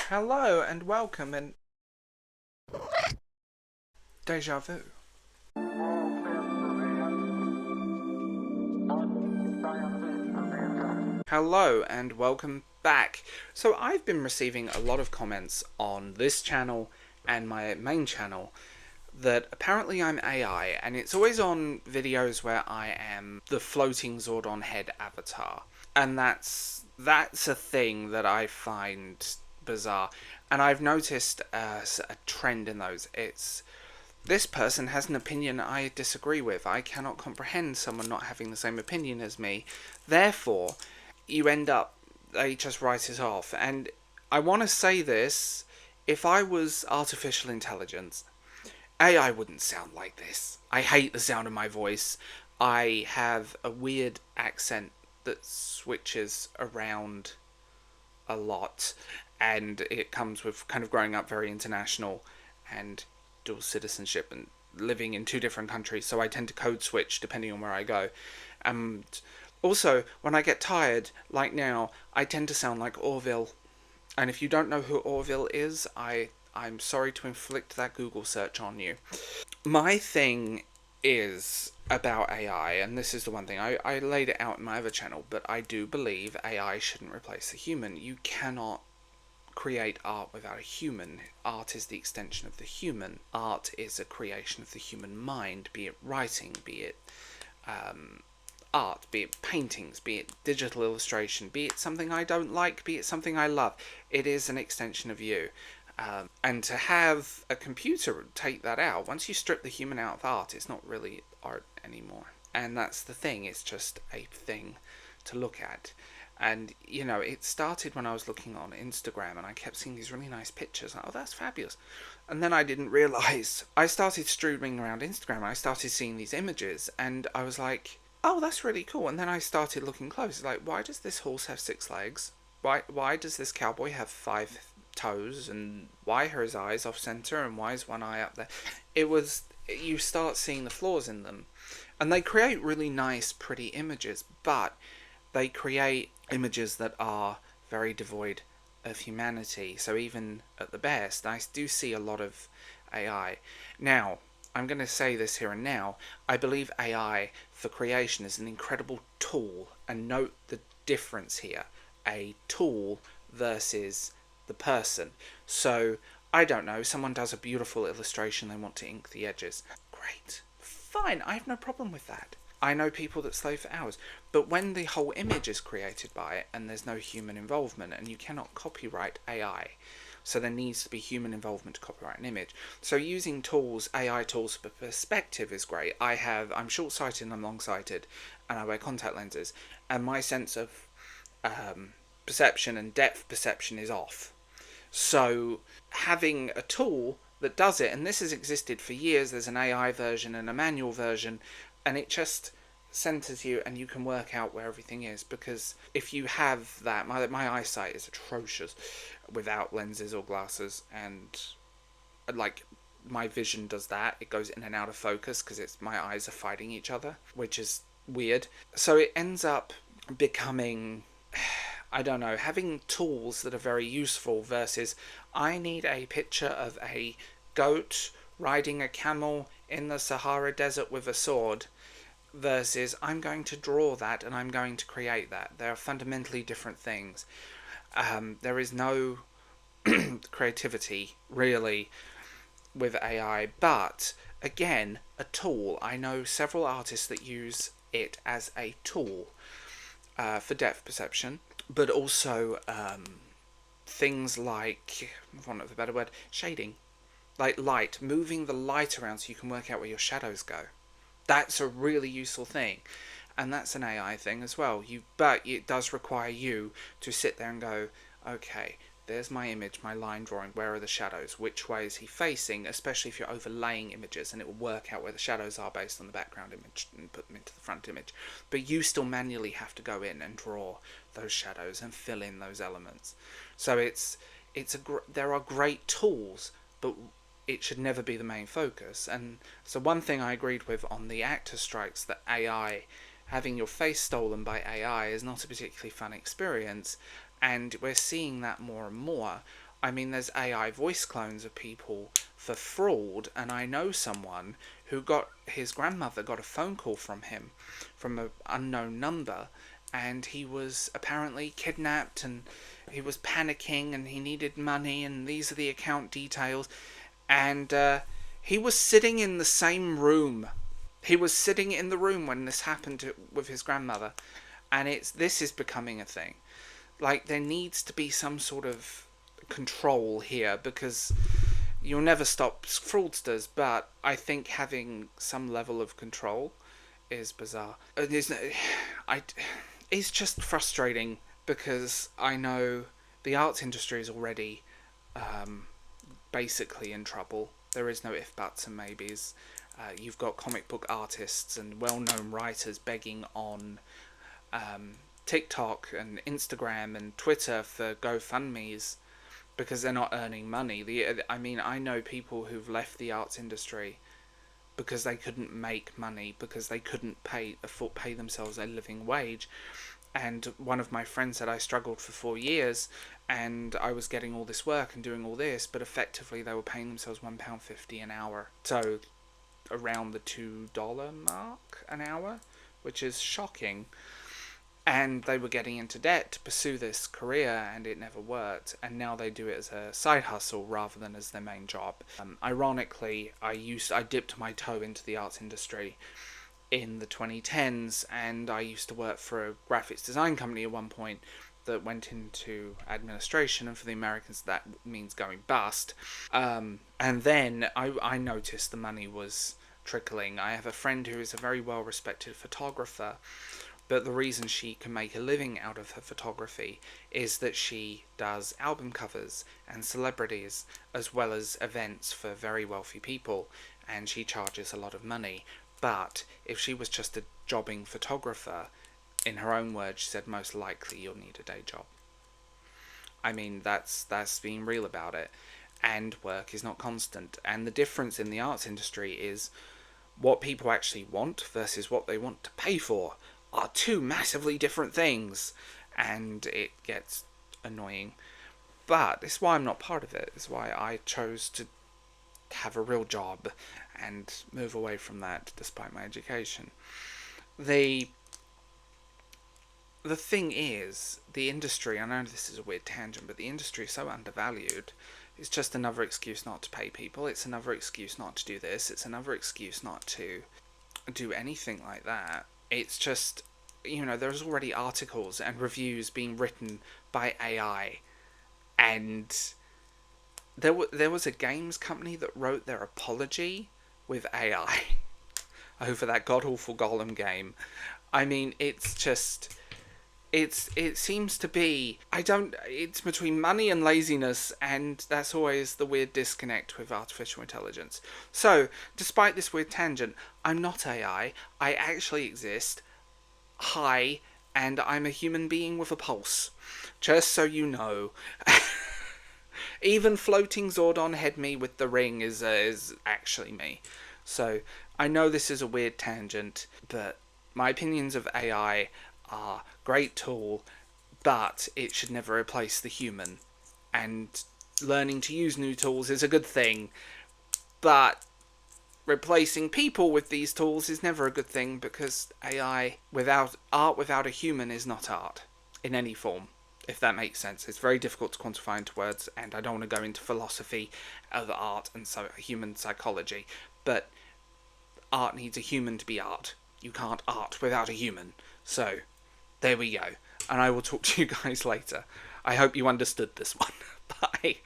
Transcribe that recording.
Hello and welcome and deja vu. Hello and welcome back. So I've been receiving a lot of comments on this channel and my main channel that apparently I'm AI, and it's always on videos where I am the floating Zordon head avatar. And that's a thing that I find bizarre. And I've noticed a trend in those. It's this person has an opinion I disagree with. I cannot comprehend someone not having the same opinion as me. Therefore, you end up, they just write it off. And I want to say this, if I was artificial intelligence, AI wouldn't sound like this. I hate the sound of my voice. I have a weird accent that switches around a lot, and it comes with kind of growing up very international and dual citizenship and living in two different countries, so I tend to code switch depending on where I go. And also, when I get tired, like now, I tend to sound like Orville. And if you don't know who Orville is, I'm sorry to inflict that Google search on you. My thing is about AI, and this is the one thing I laid it out in my other channel, but I do believe AI shouldn't replace the human. You cannot create art without a human. Art is the extension of the human. Art is a creation of the human mind, be it writing, be it art, be it paintings, be it digital illustration, be it something I don't like, be it something I love. It is an extension of you. And to have a computer take that out, once you strip the human out of art, it's not really art anymore. And that's the thing, it's just a thing to look at. And, you know, it started when I was looking on Instagram and I kept seeing these really nice pictures. Like, oh, that's fabulous. And then I didn't realise. I started streaming around Instagram and I started seeing these images and I was like, oh, that's really cool. And then I started looking close. Like, why does this horse have 6 legs? Why does this cowboy have 5 toes? And why are his eyes off center? And why is one eye up there? You start seeing the flaws in them. And they create really nice, pretty images, but they create images that are very devoid of humanity. So even at the best, I do see a lot of AI. Now, I'm going to say this here and now. I believe AI for creation is an incredible tool, and note the difference here. A tool versus the person. So, I don't know, someone does a beautiful illustration, they want to ink the edges. Great. Fine, I have no problem with that. I know people that slave for hours. But when the whole image is created by it and there's no human involvement, and you cannot copyright AI, so there needs to be human involvement to copyright an image. So using tools, AI tools for perspective is great. I'm short-sighted and I'm long-sighted, and I wear contact lenses, and my sense of perception and depth perception is off. So having a tool that does it, and this has existed for years, there's an AI version and a manual version, and it just centers you and you can work out where everything is. Because if you have that, my eyesight is atrocious without lenses or glasses, and like my vision does that, it goes in and out of focus because it's my eyes are fighting each other, which is weird. So it ends up becoming, I don't know, having tools that are very useful versus I need a picture of a goat riding a camel in the Sahara Desert with a sword versus I'm going to draw that and I'm going to create that. They are fundamentally different things. There is no creativity really with AI, but again, a tool. I know several artists that use it as a tool for depth perception, but also things like, for want of a better word, shading. Like light, moving the light around so you can work out where your shadows go. That's a really useful thing. And that's an AI thing as well. But it does require you to sit there and go, okay, there's my image, my line drawing, where are the shadows? Which way is he facing? Especially if you're overlaying images, and it will work out where the shadows are based on the background image and put them into the front image. But you still manually have to go in and draw those shadows and fill in those elements. So there are great tools, but it should never be the main focus. And so one thing I agreed with on the actor strikes, that AI, having your face stolen by AI is not a particularly fun experience, and we're seeing that more and more. I mean, there's AI voice clones of people for fraud, and I know someone who got his grandmother got a phone call from him from an unknown number, and he was apparently kidnapped, and he was panicking, and he needed money, and these are the account details, and he was sitting in the same room. He was sitting in the room when this happened with his grandmother, and this is becoming a thing. Like, there needs to be some sort of control here, because you'll never stop fraudsters, but I think having some level of control is bizarre. It's just frustrating, because I know the arts industry is already basically in trouble. There is no if, buts, and maybes. You've got comic book artists and well-known writers begging on TikTok and Instagram and Twitter for GoFundMe's because they're not earning money. I know people who've left the arts industry because they couldn't make money, because they couldn't pay themselves a living wage. And one of my friends said, I struggled for 4 years and I was getting all this work and doing all this, but effectively they were paying themselves £1.50 an hour. So around the $2 mark an hour, which is shocking. And they were getting into debt to pursue this career, and it never worked. And now they do it as a side hustle rather than as their main job. Ironically, I dipped my toe into the arts industry in the 2010s, and I used to work for a graphics design company at one point that went into administration, and for the Americans that means going bust. And then I noticed the money was trickling. I have a friend who is a very well respected photographer, but the reason she can make a living out of her photography is that she does album covers and celebrities as well as events for very wealthy people, and she charges a lot of money. But if she was just a jobbing photographer, in her own words, she said most likely you'll need a day job. I mean, that's being real about it. And work is not constant. And the difference in the arts industry is what people actually want versus what they want to pay for are two massively different things. And it gets annoying. But it's why I'm not part of it. It's why I chose to have a real job and move away from that despite my education. The thing is, the industry, I know this is a weird tangent, but the industry is so undervalued. It's just another excuse not to pay people. It's another excuse not to do this. It's another excuse not to do anything like that. It's just, there's already articles and reviews being written by AI, and there was a games company that wrote their apology with AI over that god-awful Golem game. I mean, it's just... It seems to be... It's between money and laziness, and that's always the weird disconnect with artificial intelligence. So, despite this weird tangent, I'm not AI. I actually exist. Hi, and I'm a human being with a pulse. Just so you know. Even floating Zordon head me with the ring is actually me. So, I know this is a weird tangent, but my opinions of AI are great tool, but it should never replace the human. And learning to use new tools is a good thing, but replacing people with these tools is never a good thing, because without a human is not art in any form, if that makes sense. It's very difficult to quantify into words, and I don't want to go into philosophy of art and human psychology, but art needs a human to be art. You can't art without a human. So, there we go. And I will talk to you guys later. I hope you understood this one. Bye.